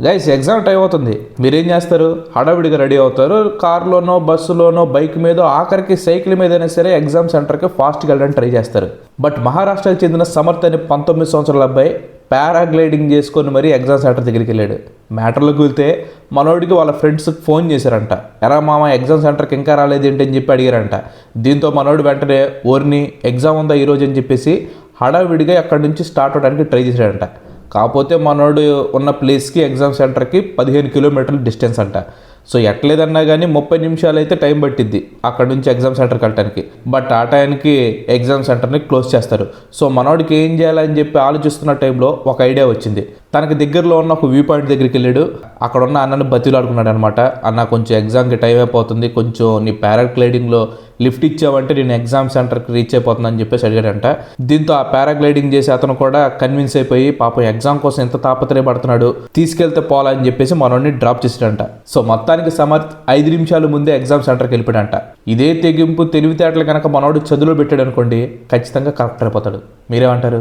Guys exam time అవుతుంది, మీరేం చేస్తారు? హడావిడిగా రెడీ అవుతారు, కార్లోనో బస్సులోనో బైక్ మీద, ఆఖరికి సైకిల్ మీదైనా సరే ఎగ్జామ్ సెంటర్కి ఫాస్ట్గా వెళ్ళడానికి ట్రై చేస్తారు. బట్ మహారాష్ట్రకు చెందిన సమర్థ్ అనే 19 సంవత్సరాల అబ్బాయి పారాగ్లైడింగ్ చేసుకొని మరీ ఎగ్జామ్ సెంటర్ దగ్గరికి వెళ్ళాడు. మ్యాటర్లోకి వెళ్తే మనోడికి వాళ్ళ ఫ్రెండ్స్కి ఫోన్ చేశారంట. ఎరా మామ ఎగ్జామ్ సెంటర్కి ఇంకా రాలేదు ఏంటి అని చెప్పి అడిగారంట. దీంతో మనోడు వెంటనే ఓర్ని ఎగ్జామ్ ఉందా ఈరోజు అని చెప్పేసి హడావిడిగా అక్కడి నుంచి స్టార్ట్ అవడానికి ట్రై చేశాడంట. కాకపోతే మనోడు ఉన్న ప్లేస్కి ఎగ్జామ్ సెంటర్కి 15 కిలోమీటర్ల డిస్టెన్స్ అంట. సో ఎట్లేదన్నా కానీ 30 నిమిషాలు అయితే టైం పట్టిద్ది అక్కడ నుంచి ఎగ్జామ్ సెంటర్కి వెళ్ళటానికి. బట్ ఆ టైంకి ఎగ్జామ్ సెంటర్ని క్లోజ్ చేస్తారు. సో మనోడికి ఏం చేయాలని చెప్పి ఆలోచిస్తున్న టైంలో ఒక ఐడియా వచ్చింది. తనకి దగ్గరలో ఉన్న ఒక వ్యూ పాయింట్ దగ్గరికి వెళ్ళాడు. అక్కడ ఉన్న అన్నని బతిలాడుకున్నాడు అనమాట. అన్న కొంచెం ఎగ్జామ్కి టైం అయిపోతుంది, కొంచెం నీ పారాగ్లైడింగ్లో లిఫ్ట్ ఇచ్చావంటే నేను ఎగ్జామ్ సెంటర్కి రీచ్ అయిపోతుందని చెప్పేసి అడిగాడంట. దీంతో ఆ పారాగ్లైడింగ్ చేసి అతను కూడా కన్విన్స్ అయిపోయి పాపం ఎగ్జామ్ కోసం ఎంత తాపత్రయపడుతున్నాడు, తీసుకెళ్తే పోవాలని చెప్పేసి మనోడిని డ్రాప్ చేసాడంట. సో మొత్తానికి సమర్థ్ 5 నిమిషాల ముందే ఎగ్జామ్ సెంటర్కి వెళ్ళిపోయాడంట. ఇదే తెగింపు తెలివితేటలు కనుక మనోడు చదువులో పెట్టాడు అనుకోండి, ఖచ్చితంగా కరెక్ట్ అయిపోతాడు. మీరేమంటారు?